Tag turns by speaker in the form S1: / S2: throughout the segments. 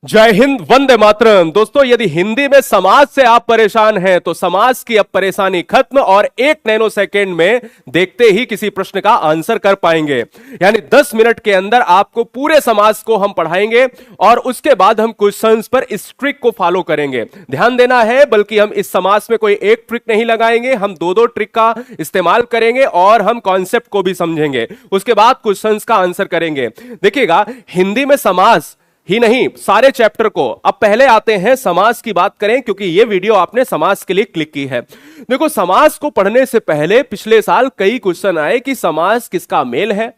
S1: जय हिंद, वंदे मातरम। दोस्तों, यदि हिंदी में समाज से आप परेशान हैं तो समाज की अब परेशानी खत्म और 1 नैनो सेकेंड में देखते ही किसी प्रश्न का आंसर कर पाएंगे। यानी 10 मिनट के अंदर आपको पूरे समाज को हम पढ़ाएंगे और उसके बाद हम क्वेश्चंस पर इस ट्रिक को फॉलो करेंगे। ध्यान देना है, बल्कि हम इस समाज में कोई एक ट्रिक नहीं लगाएंगे, हम दो ट्रिक का इस्तेमाल करेंगे और हम कॉन्सेप्ट को भी समझेंगे। उसके बाद क्वेश्चंस का आंसर करेंगे। देखिएगा, हिंदी में समाज ही नहीं, सारे चैप्टर को अब पहले आते हैं समाज की बात करें, क्योंकि यह वीडियो आपने समाज के लिए क्लिक की है। देखो, समाज को पढ़ने से पहले पिछले साल कई क्वेश्चन आए कि समाज किसका मेल है,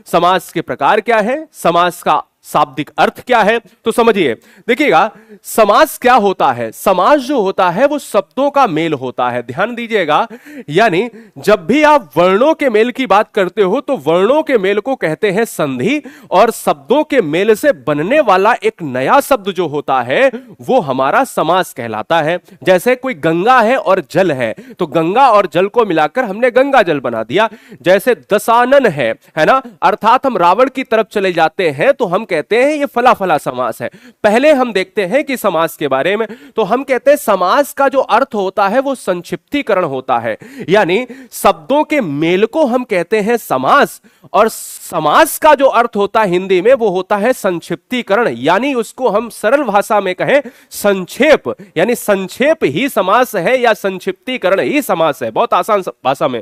S1: समाज के प्रकार क्या है, समाज का शाब्दिक अर्थ क्या है। तो समझिए, देखिएगा, समाज क्या होता है। समाज जो होता है वो शब्दों का मेल होता है। ध्यान दीजिएगा, यानी जब भी आप वर्णों के मेल की बात करते हो तो वर्णों के मेल को कहते हैं संधि, और शब्दों के मेल से बनने वाला एक नया शब्द जो होता है वो हमारा समास कहलाता है। जैसे कोई गंगा है और जल है, तो गंगा और जल को मिलाकर हमने गंगा जल बना दिया। जैसे दशानन है ना, अर्थात हम रावण की तरफ चले जाते हैं तो हम कहते हैं ये फला फला समास है। पहले हम देखते हैं कि समास के बारे में, तो हम कहते हैं समास का जो अर्थ होता है वो संक्षिप्तीकरण होता है। यानी शब्दों के मेल को हम कहते हैं समास, और समास का जो अर्थ होता है हिंदी में वो होता है संक्षिप्तीकरण। यानी उसको हम सरल भाषा में कहें संक्षेप, यानी संक्षेप ही समास है या संक्षिप्तीकरण ही समास है, बहुत आसान भाषा में।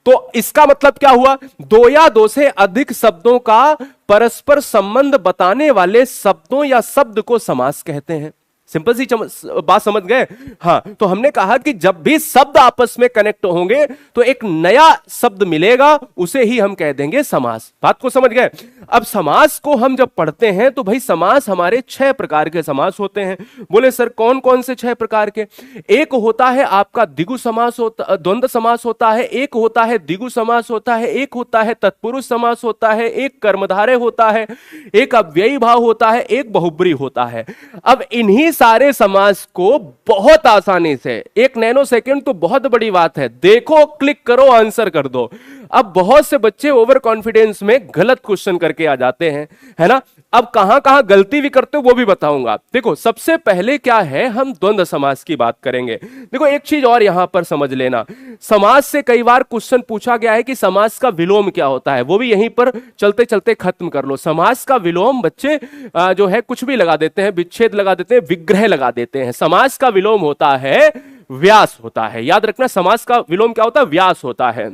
S1: तो इसका मतलब क्या हुआ, दो या दो से अधिक शब्दों का परस्पर संबंध बताने वाले शब्दों या शब्द को समास कहते हैं। सिंपल सी बात समझ गए। हाँ, तो हमने कहा कि जब भी शब्द आपस में कनेक्ट होंगे तो एक नया शब्द मिलेगा, उसे ही हम कह देंगे समास। बात को समझ गए। अब समास को हम जब पढ़ते हैं तो भाई समास हमारे 6 प्रकार के समास होते हैं। बोले सर कौन कौन से 6 प्रकार के। एक होता है आपका द्विगु समास होता, द्वंद्व समास होता है, एक होता है द्विगु समास होता है, एक होता है तत्पुरुष समास होता है, एक कर्मधारय होता है, एक अव्ययी भाव होता है, एक बहुब्री होता है। अब इन्हीं सारे समास को बहुत आसानी से 1 नैनो सेकेंड तो बहुत बड़ी बात है, देखो, क्लिक करो, आंसर कर दो। अब बहुत से बच्चे ओवर कॉन्फिडेंस में गलत क्वेश्चन करके आ जाते हैं, है ना। अब कहां कहां गलती भी करते हो वो भी बताऊंगा। देखो, सबसे पहले क्या है, हम द्वंद्व समास की बात करेंगे। देखो, एक चीज और यहां पर समझ लेना, समास से कई बार क्वेश्चन पूछा गया है कि समास का विलोम क्या होता है, वो भी यहीं पर चलते चलते खत्म कर लो। समास का विलोम बच्चे जो है कुछ भी लगा देते हैं, विच्छेद लगा देते हैं, विग्रह लगा देते हैं। समास का विलोम होता है व्यास होता है। याद रखना, समास का विलोम क्या होता है, व्यास होता है।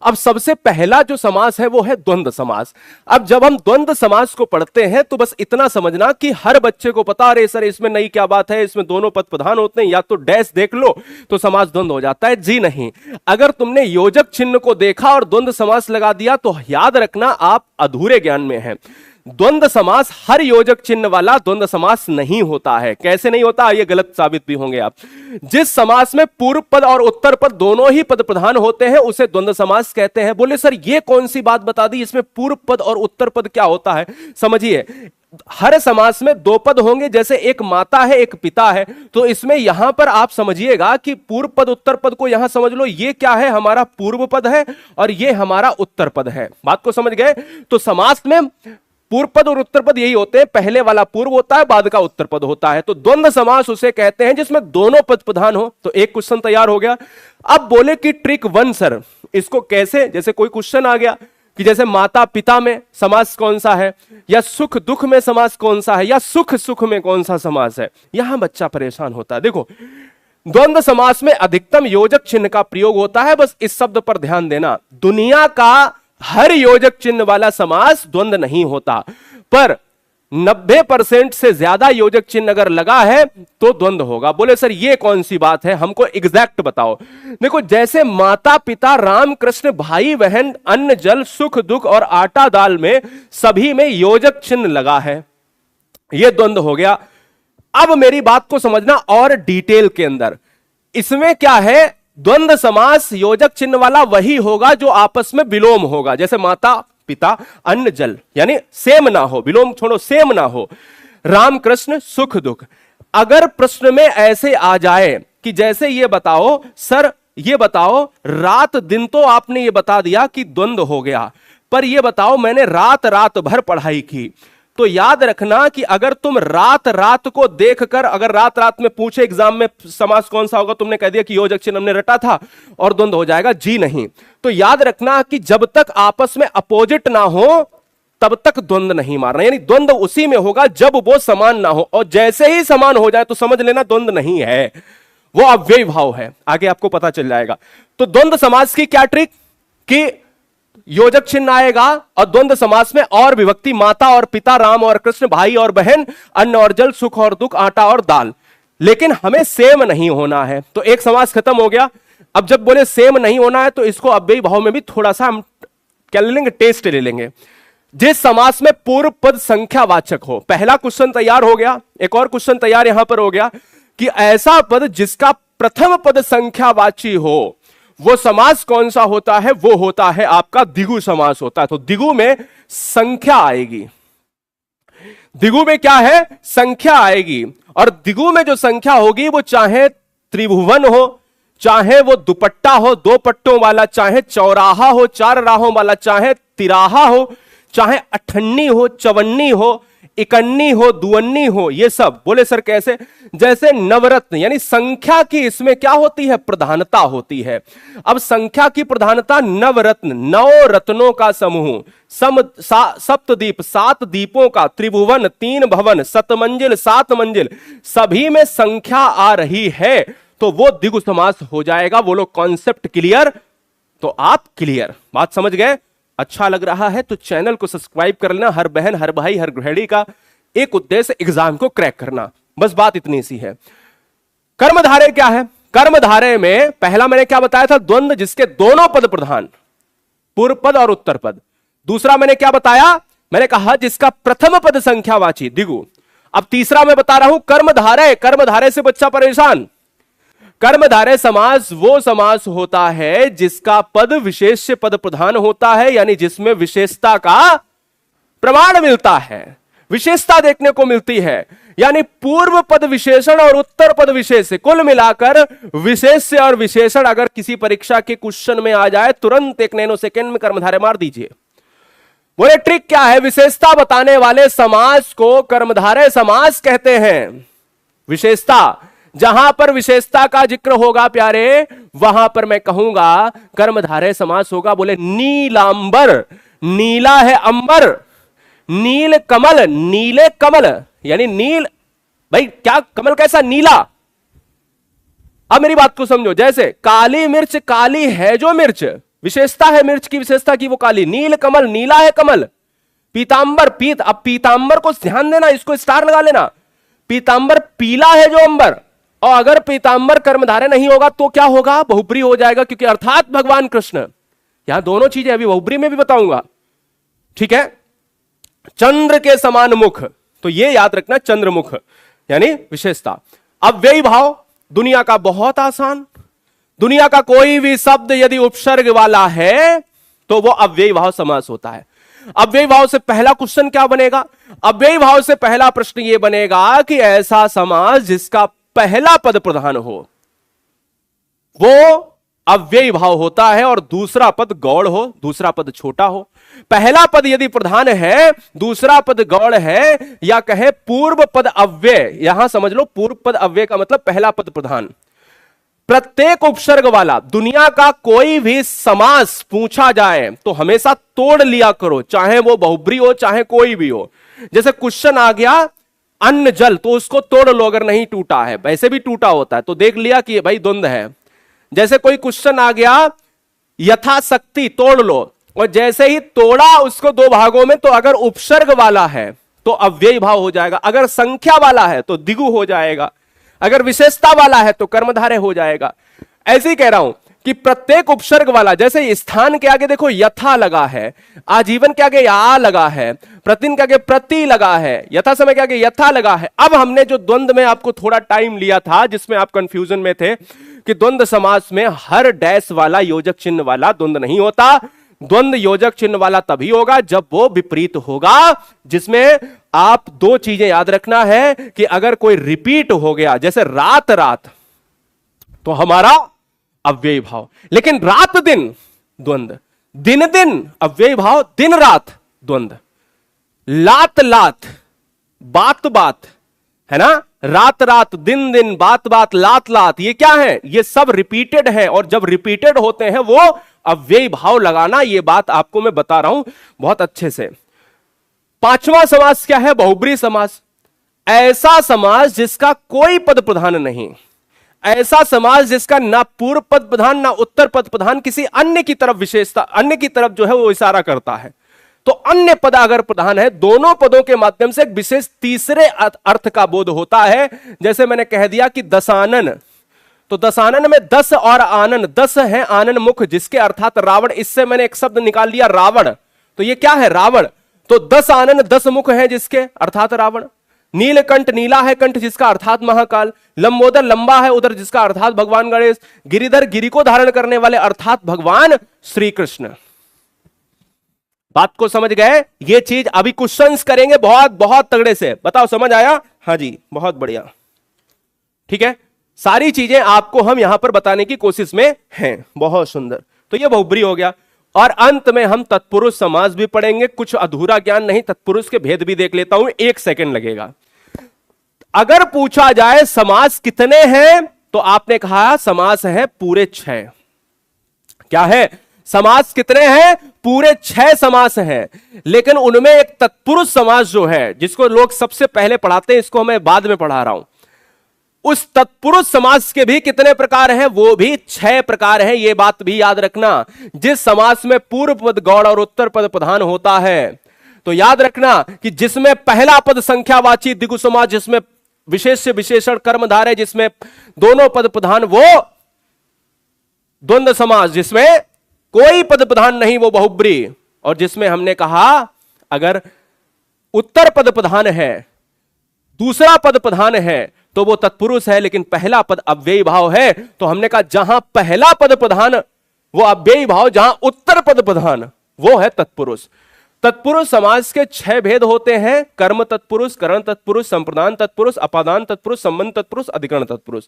S1: अब सबसे पहला जो समास है वो है द्वंद्व समास। अब जब हम द्वंद्व समास को पढ़ते हैं तो बस इतना समझना कि हर बच्चे को पता, अरे सर इसमें नई क्या बात है, इसमें दोनों पद प्रधान होते हैं, या तो डैश देख लो तो समास द्वंद्व हो जाता है। जी नहीं, अगर तुमने योजक चिन्ह को देखा और द्वंद्व समास लगा दिया तो याद रखना आप अधूरे ज्ञान में हैं। द्वंद्व समास हर योजक चिन्ह वाला द्वंद्व समास नहीं होता है। कैसे नहीं होता, ये गलत साबित भी होंगे आप। जिस समास में पूर्व पद और उत्तर पद दोनों ही पद प्रधान होते हैं उसे द्वंद्व समास कहते हैं। बोले सर ये कौन सी बात बता दी, इसमें पूर्व पद और उत्तर पद क्या होता है। समझिए, हर समास में 2 पद होंगे, जैसे एक माता है एक पिता है, तो इसमें यहां पर आप समझिएगा कि पूर्व पद उत्तर पद को यहां समझ लो, ये क्या है, हमारा पूर्व पद है और ये हमारा उत्तर पद है। बात को समझ गए। तो समास में पूर्व पद और उत्तर पद यही होते हैं, पहले वाला पूर्व होता है, बाद का उत्तर पद होता है। तो द्वंद्व समास उसे कहते हैं जिसमें दोनों पद प्रधान हो। तो एक क्वेश्चन तैयार हो गया। अब बोले कि ट्रिक 1 सर, इसको कैसे, जैसे कोई क्वेश्चन आ गया कि जैसे माता पिता में समास कौन सा है, या सुख दुख में समास कौन सा है, या सुख सुख में कौन सा समास है, यहां बच्चा परेशान होता है। देखो, द्वंद्व समास में अधिकतम योजक चिन्ह का प्रयोग होता है। बस इस शब्द पर ध्यान देना, दुनिया का हर योजक चिन्ह वाला समास द्वंद्व नहीं होता, पर 90% से ज्यादा योजक चिन्ह अगर लगा है तो द्वंद्व होगा। बोले सर ये कौन सी बात है, हमको एग्जैक्ट बताओ। देखो, जैसे माता पिता राम कृष्ण भाई बहन अन्न जल सुख दुख और आटा दाल में सभी में योजक चिन्ह लगा है, यह द्वंद्व हो गया। अब मेरी बात को समझना और डिटेल के अंदर, इसमें क्या है, द्वंद्व समास योजक चिन्ह वाला वही होगा जो आपस में विलोम होगा। जैसे माता पिता अन्न जल, यानी सेम ना हो, विलोम छोड़ो, सेम ना हो। राम कृष्ण सुख दुख। अगर प्रश्न में ऐसे आ जाए कि जैसे ये बताओ सर, ये बताओ रात दिन, तो आपने ये बता दिया कि द्वंद्व हो गया, पर ये बताओ मैंने रात रात भर पढ़ाई की, तो याद रखना कि अगर तुम रात रात को देखकर, अगर रात रात में पूछे एग्जाम में समास कौन सा होगा, तुमने कह दिया कि योजक चिन्ह हमने रटा था और द्वंद्व हो जाएगा, जी नहीं। तो याद रखना कि जब तक आपस में अपोजिट ना हो तब तक द्वंद्व नहीं मारना, यानी द्वंद्व उसी में होगा जब वो समान ना हो, और जैसे ही समान हो जाए तो समझ लेना द्वंद्व नहीं है, वो अव्ययी भाव है। आगे आपको पता चल जाएगा। तो द्वंद्व समास की क्या ट्रिक कि योजक चिन्ह आएगा और द्वंद्व समास में और विभक्ति, माता और पिता, राम और कृष्ण, भाई और बहन, अन्न और जल, सुख और दुख, आटा और दाल, लेकिन हमें सेम नहीं होना है। तो एक समास खत्म हो गया। अब जब बोले सेम नहीं होना है तो इसको अव्ययी भाव में भी थोड़ा सा हम क्या ले लेंगे, टेस्ट ले लेंगे। जिस समास में पूर्व पद संख्यावाचक हो, पहला क्वेश्चन तैयार हो गया। एक और क्वेश्चन तैयार यहां पर हो गया कि ऐसा पद जिसका प्रथम पद संख्यावाची हो, वो समास कौन सा होता है, वो होता है आपका द्विगु समास होता है। तो द्विगु में संख्या आएगी, द्विगु में क्या है, संख्या आएगी। और द्विगु में जो संख्या होगी वो चाहे त्रिभुवन हो, चाहे वो दुपट्टा हो दो पट्टों वाला, चाहे चौराहा हो चार राहों वाला, चाहे तिराहा हो, चाहे अठन्नी हो, चवन्नी हो, इकन्नी हो, दुअन्नी हो, ये सब। बोले सर कैसे? जैसे नवरत्न, यानी संख्या की इसमें क्या होती है, प्रधानता होती है। अब संख्या की प्रधानता, नवरत्न, नौ रत्नों का समूह, सप्तदीप, सात दीपों का, त्रिभुवन, तीन भवन, सतमंजिल, सात मंजिल, सभी में संख्या आ रही है तो वो द्विगु समास हो जाएगा। वो लोग कॉन्सेप्ट क्लियर? तो आप क्लियर, बात समझ गए? अच्छा लग रहा है तो चैनल को सब्सक्राइब कर लेना। हर बहन, हर भाई, हर गृहिणी का एक उद्देश्य एग्जाम को क्रैक करना, बस बात इतनी सी है। कर्मधारय क्या है? कर्मधारय में पहला मैंने क्या बताया था, द्वंद्व जिसके दोनों पद प्रधान, पूर्व पद और उत्तर पद। दूसरा मैंने क्या बताया, मैंने कहा जिसका प्रथम पद संख्यावाची, द्विगु। अब तीसरा मैं बता रहा हूं कर्मधारय। कर्मधारय से बच्चा परेशान। कर्मधारय समास वो समास होता है जिसका पद विशेष्य पद प्रधान होता है, यानी जिसमें विशेषता का प्रमाण मिलता है, विशेषता देखने को मिलती है। यानी पूर्व पद विशेषण और उत्तर पद विशेष्य, कुल मिलाकर विशेष्य और विशेषण अगर किसी परीक्षा के क्वेश्चन में आ जाए तुरंत 1 नैनो सेकेंड में कर्मधारय मार दीजिए। बोले ट्रिक क्या है? विशेषता बताने वाले समास को कर्मधारय समास कहते हैं। विशेषता, जहां पर विशेषता का जिक्र होगा प्यारे, वहां पर मैं कहूंगा कर्मधारय समास होगा। बोले नीलांबर, नीला है अंबर, नील कमल, नीले कमल, यानी नील, भाई क्या कमल कैसा, नीला। अब मेरी बात को समझो, जैसे काली मिर्च, काली है जो मिर्च, विशेषता है मिर्च की, विशेषता की वो काली। नील कमल, नीला है कमल। पीतांबर, पीत, अब पीतांबर को ध्यान देना, इसको स्टार लगा लेना। पीतांबर पीला है जो अंबर, और अगर पीतांबर कर्मधारय नहीं होगा तो क्या होगा, बहुब्री हो जाएगा, क्योंकि अर्थात भगवान कृष्ण। यहां दोनों चीजें अभी बहुब्री में भी बताऊंगा, ठीक है। चंद्र के समान मुख, तो ये याद रखना, चंद्रमुख यानी विशेषता। अव्ययी भाव दुनिया का बहुत आसान, दुनिया का कोई भी शब्द यदि उपसर्ग वाला है तो वो अव्ययी भाव समास होता है। अव्ययी भाव से पहला क्वेश्चन क्या बनेगा? अव्ययी भाव से पहला प्रश्न यह बनेगा कि ऐसा समास जिसका पहला पद प्रधान हो वो अव्ययी भाव होता है और दूसरा पद गौड़ हो, दूसरा पद छोटा हो। पहला पद यदि प्रधान है, दूसरा पद गौड़ है, या कहे पूर्व पद अव्यय, यहां समझ लो पूर्व पद अव्यय का मतलब पहला पद प्रधान। प्रत्येक उपसर्ग वाला दुनिया का कोई भी समास पूछा जाए तो हमेशा तोड़ लिया करो, चाहे वो बहुब्री हो चाहे कोई भी हो। जैसे क्वेश्चन आ गया अन्न जल, तो उसको तोड़ लो अगर नहीं टूटा है, वैसे भी टूटा होता है तो देख लिया कि भाई द्वंद्व है। जैसे कोई क्वेश्चन आ गया यथाशक्ति, तोड़ लो, और जैसे ही तोड़ा उसको दो भागों में तो अगर उपसर्ग वाला है तो अव्ययी भाव हो जाएगा, अगर संख्या वाला है तो द्विगु हो जाएगा, अगर विशेषता वाला है तो कर्मधारय हो जाएगा। ऐसे ही कह रहा हूं कि प्रत्येक उपसर्ग वाला, जैसे स्थान के आगे देखो यथा लगा है, आजीवन के आगे या लगा है, प्रतिदिन के आगे प्रति लगा है, यथा समय के आगे यथा लगा है। अब हमने जो द्वंद्व में आपको थोड़ा टाइम लिया था जिसमें आप कंफ्यूजन में थे कि द्वंद्व समास में हर डैश वाला योजक चिन्ह वाला द्वंद्व नहीं होता। द्वंद्व योजक चिन्ह वाला तभी होगा जब वो विपरीत होगा, जिसमें आप दो चीजें याद रखना है कि अगर कोई रिपीट हो गया, जैसे रात रात, तो हमारा अव्ययी भाव, लेकिन रात दिन द्वंद्व, दिन दिन अव्ययी भाव, दिन रात द्वंद्व। लात लात, बात बात, है ना, रात रात, दिन दिन, बात बात, लात लात, ये क्या है? ये सब रिपीटेड है, और जब रिपीटेड होते हैं वो अव्ययी भाव लगाना, ये बात आपको मैं बता रहा हूं बहुत अच्छे से। पांचवा समास क्या है? बहुब्री समास। ऐसा समास जिसका कोई पद प्रधान नहीं, ऐसा समास जिसका ना पूर्व पद प्रधान ना उत्तर पद प्रधान, किसी अन्य की तरफ विशेषता, अन्य की तरफ जो है वो इशारा करता है। तो अन्य पद अगर प्रधान है, दोनों पदों के माध्यम से एक विशेष तीसरे अर्थ का बोध होता है। जैसे मैंने कह दिया कि दशानन, तो दशानन में दस और आनन, दस है आनन मुख जिसके अर्थात रावण, इससे मैंने एक शब्द निकाल लिया रावण, तो ये क्या है? रावण। तो दस आनन दस मुख है जिसके अर्थात रावण। नीलकंठ, नीला है कंठ जिसका अर्थात महाकाल। लंबोदर, लंबा है उधर जिसका अर्थात भगवान गणेश। गिरिधर, गिरि को धारण करने वाले अर्थात भगवान श्री कृष्ण। बात को समझ गए? ये चीज अभी क्वेश्चंस करेंगे बहुत बहुत तगड़े से। बताओ समझ आया? हाँ जी, बहुत बढ़िया, ठीक है। सारी चीजें आपको हम यहां पर बताने की कोशिश में हैं। बहुत सुंदर। तो ये बहुब्री हो गया, और अंत में हम तत्पुरुष समास भी पढ़ेंगे। कुछ अधूरा ज्ञान नहीं, तत्पुरुष के भेद भी देख लेता हूं, 1 सेकंड लगेगा। अगर पूछा जाए समास कितने हैं, तो आपने कहा समास है पूरे 6। क्या है? समास कितने हैं? पूरे 6 समास हैं। लेकिन उनमें एक तत्पुरुष समास जो है, जिसको लोग सबसे पहले पढ़ाते हैं, इसको मैं बाद में पढ़ा रहा हूं, उस तत्पुरुष समास के भी कितने प्रकार हैं? वो भी 6 प्रकार हैं। ये बात भी याद रखना। जिस समास में पूर्व पद गौड़ और उत्तर पद प्रधान होता है, तो याद रखना कि जिसमें पहला पद संख्यावाची द्विगु समास, जिसमें विशेष विशेषण कर्मधार है, जिसमें दोनों पद प्रधान, वो द्वंद्व समास। जिसमें कोई पद प्रधान नहीं, वो बहुब्री। और जिसमें हमने कहा अगर उत्तर पद प्रधान है, दूसरा पद प्रधान है, तो वो तत्पुरुष है, लेकिन पहला पद अव्ययी भाव है। तो हमने कहा जहां पहला पद प्रधान वो अव्ययी भाव, जहां उत्तर पद प्रधान वो है तत्पुरुष। तत्पुरुष समास के 6 भेद होते हैं: कर्म तत्पुरुष, करण तत्पुरुष, संप्रदान तत्पुरुष, अपादान तत्पुरुष, संबंध तत्पुरुष, अधिकरण तत्पुरुष।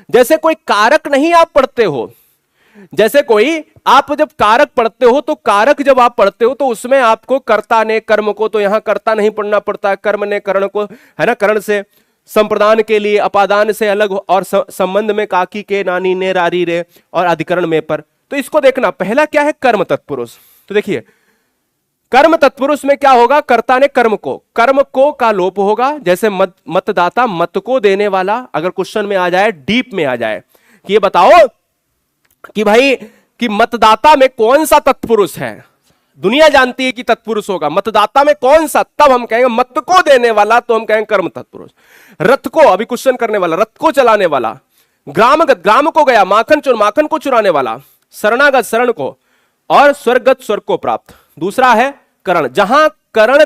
S1: जैसे कोई कारक नहीं आप पढ़ते हो, जैसे कोई आप जब कारक पढ़ते हो, तो कारक जब आप पढ़ते हो तो उसमें आपको कर्ता ने कर्म को, तो यहां कर्ता नहीं पढ़ना पड़ता है, कर्म ने करण को, है ना, करण से। संप्रदान के लिए अपादान से अलग, और संबंध में काकी के, नानी ने, रारी रे, और अधिकरण में पर। तो इसको देखना, पहला क्या है? कर्म तत्पुरुष। तो देखिए कर्म तत्पुरुष में क्या होगा? कर्ता ने कर्म को का लोप होगा। जैसे मतदाता, मत को देने वाला। अगर क्वेश्चन में आ जाए, डीप में आ जाए कि ये बताओ कि भाई कि मतदाता में कौन सा तत्पुरुष है, दुनिया जानती है कि तत्पुरुष होगा, मतदाता में कौन सा, तब हम कहेंगे मत को देने वाला, तो हम कहेंगे कर्म तत्पुरुष। रथ को, अभी क्वेश्चन करने वाला, रथ को चलाने वाला। ग्रामगत, ग्राम को गया, माखन को चुराने वाला। शरणागत, शरण को, और स्वर्गत, स्वर्ग को प्राप्त। दूसरा है करण, जहां करण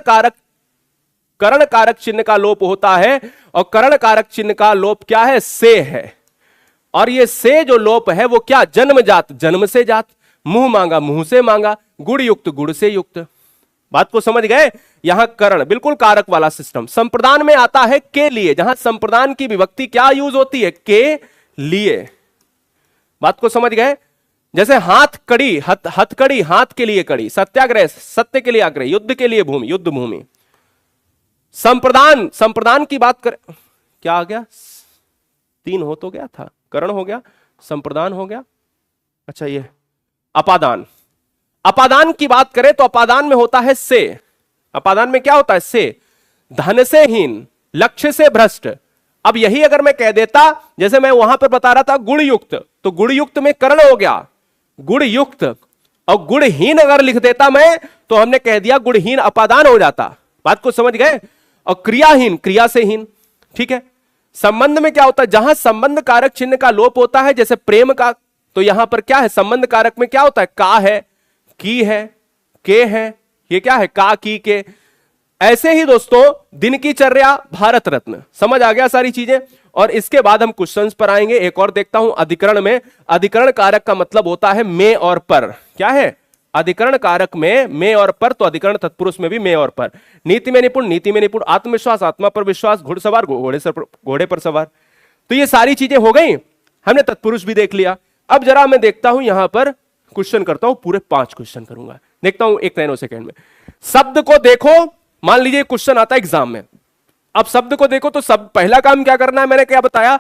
S1: कारक चिन्ह का लोप होता है, और करण कारक चिन्ह का लोप क्या है? से है। और ये से जो लोप है वो क्या? जन्मजात, जन्म से जात। मुंह मांगा, मुंह से मांगा। गुण युक्त, गुण से युक्त। बात को समझ गए? यहां करण बिल्कुल कारक वाला सिस्टम। संप्रदान में आता है के लिए, जहां संप्रदान की विभक्ति क्या यूज होती है? के लिए। बात को समझ गए? जैसे हाथ कड़ी, हथकड़ी, हाथ के लिए कड़ी। सत्याग्रह, सत्य के लिए आग्रह। युद्ध के लिए भूमि, युद्ध भूमि। संप्रदान, संप्रदान की बात करें, क्या आ गया? 3 हो तो गया था, करण हो गया, संप्रदान हो गया। अच्छा, ये अपादान। अपादान की बात करें तो अपादान में होता है से। अपादान में क्या होता है? से। धन से हीन, लक्ष्य से भ्रष्ट। अब यही अगर मैं कह देता, जैसे मैं वहां पर बता रहा था गुण युक्त, तो गुण युक्त में करण हो गया, गुण युक्त। और गुणहीन अगर लिख देता मैं, तो हमने कह दिया गुणहीन अपादान हो जाता। बात को समझ गए? और क्रियाहीन, क्रिया से हीन। ठीक है। संबंध में क्या होता है? जहां संबंध कारक चिन्ह का लोप होता है, जैसे प्रेम का, तो यहां पर क्या है? संबंध कारक में क्या होता है? का है, की है, के है। ये क्या है? का, की, के। ऐसे ही दोस्तों दिन की चर्या, भारत रत्न। समझ आ गया सारी चीजें? और इसके बाद हम क्वेश्चंस पर आएंगे। एक और देखता हूं अधिकरण में। अधिकरण कारक का मतलब होता है में और पर। क्या है? अधिकरण कारक में और पर, तो अधिकरण तत्पुरुष में भी में और पर। नीति में निपुण, नीति में निपुण। आत्मविश्वास, आत्मा पर विश्वास। घुड़सवार, घोड़े पर सवार। तो ये सारी चीजें हो गई। हमने तत्पुरुष भी देख लिया। अब जरा मैं देखता हूं यहां पर, क्वेश्चन करता हूं, पूरे 5 क्वेश्चन करूंगा। देखता हूं 1 नैनो सेकेंड में। शब्द को देखो, मान लीजिए क्वेश्चन आता है एग्जाम में, अब शब्द को देखो तो सब पहला काम क्या करना है, मैंने क्या बताया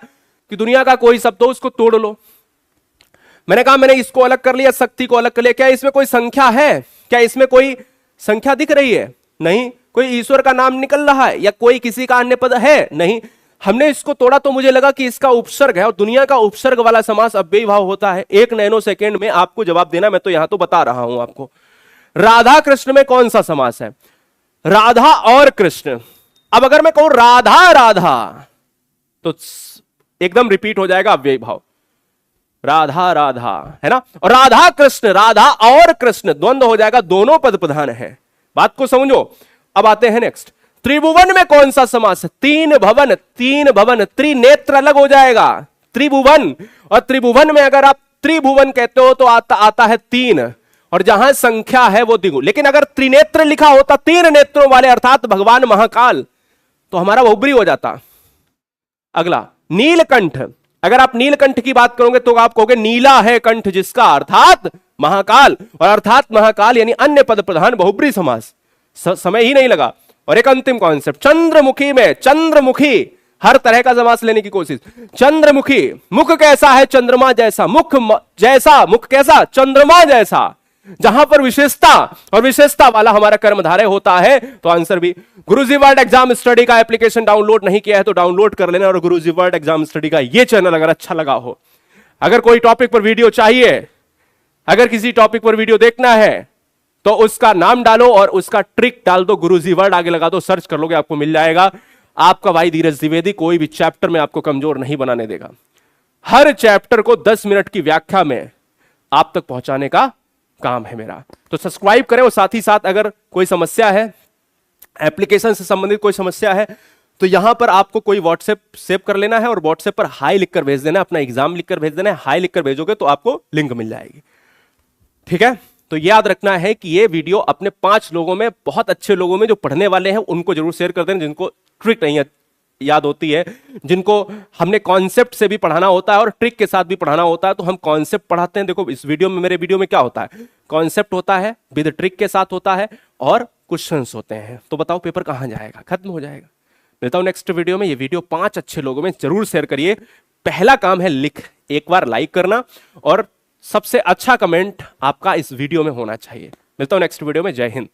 S1: कि दुनिया का कोई शब्द हो उसको तोड़ लो। मैंने कहा मैंने इसको अलग कर लिया, शक्ति को अलग कर लिया, क्या इसमें कोई संख्या है? क्या इसमें कोई संख्या दिख रही है? नहीं। कोई ईश्वर का नाम निकल रहा है या कोई किसी का अन्य पद है? नहीं। हमने इसको तोड़ा तो मुझे लगा कि इसका उपसर्ग है, और दुनिया का उपसर्ग वाला समास अव्ययी भाव होता है। 1 नैनो सेकेंड में आपको जवाब देना, मैं तो यहां तो बता रहा हूं आपको। राधा कृष्ण में कौन सा समास है? राधा और कृष्ण। अब अगर मैं कहूं राधा राधा तो एकदम रिपीट हो जाएगा अव्ययी भाव, राधा राधा, है ना। और राधा कृष्ण, राधा और कृष्ण द्वंद्व हो जाएगा, दोनों पद प्रधान है। बात को समझो। अब आते हैं नेक्स्ट, त्रिभुवन में कौन सा समास है? 3 भवन, 3 भवन, त्रिनेत्र अलग हो जाएगा, त्रिभुवन। और त्रिभुवन में अगर आप त्रिभुवन कहते हो तो आता है 3, और जहां संख्या है वो द्विगुण। लेकिन अगर त्रिनेत्र लिखा होता, 3 नेत्रों वाले अर्थात भगवान महाकाल, तो हमारा बहुब्री हो जाता। अगला नीलकंठ, अगर आप नीलकंठ की बात करोगे तो आप कहोगे नीला है कंठ जिसका, अर्थात महाकाल, और अर्थात महाकाल यानी अन्य पद प्रधान बहुब्री समास। समय ही नहीं लगा। और एक अंतिम कॉन्सेप्ट, चंद्रमुखी में, चंद्रमुखी हर तरह का समास लेने की कोशिश। चंद्रमुखी, मुख कैसा है? चंद्रमा जैसा। मुख जैसा, मुख कैसा? चंद्रमा जैसा। जहां पर विशेषता और विशेषता वाला हमारा कर्मधारय होता है, तो आंसर भी। गुरुजी वर्ड एग्जाम स्टडी का एप्लीकेशन डाउनलोड नहीं किया है तो डाउनलोड कर लेना, और गुरुजी वर्ड एग्जाम स्टडी का ये चैनल अगर अच्छा लगा हो, अगर कोई टॉपिक पर वीडियो चाहिए, अगर किसी टॉपिक पर वीडियो देखना है तो उसका नाम डालो और उसका ट्रिक डाल दो, गुरुजी वर्ड आगे लगा दो, सर्च कर लोगे आपको मिल जाएगा। आपका भाई धीरज द्विवेदी कोई भी चैप्टर में आपको कमजोर नहीं बनाने देगा। हर चैप्टर को 10 मिनट की व्याख्या में आप तक पहुंचाने का काम है मेरा। तो सब्सक्राइब करें, और साथ ही साथ अगर कोई समस्या है, एप्लीकेशन से संबंधित कोई समस्या है, तो यहां पर आपको कोई व्हाट्सएप सेव कर लेना है और व्हाट्सएप पर हाई लिखकर भेज देना, अपना एग्जाम लिखकर भेज देना है। हाई लिखकर भेजोगे तो आपको लिंक मिल जाएगी। ठीक है, तो याद रखना है कि ये वीडियो अपने 5 लोगों में, बहुत अच्छे लोगों में जो पढ़ने वाले हैं उनको जरूर शेयर कर देना, जिनको ट्रिक नहीं याद होती है, जिनको हमने कॉन्सेप्ट से भी पढ़ाना होता है और ट्रिक के साथ भी पढ़ाना होता है। तो हम कॉन्सेप्ट पढ़ाते हैं। देखो इस वीडियो में, मेरे वीडियो में क्या होता है, कॉन्सेप्ट होता है विद ट्रिक के साथ होता है, और क्वेश्चंस होते हैं। तो बताओ पेपर कहां जाएगा? खत्म हो जाएगा। मिलता हूं नेक्स्ट वीडियो में। ये वीडियो 5 अच्छे लोगों में जरूर शेयर करिए। पहला काम है एक बार लाइक करना, और सबसे अच्छा कमेंट आपका इस वीडियो में होना चाहिए। मिलता हूं नेक्स्ट वीडियो में। जय हिंद।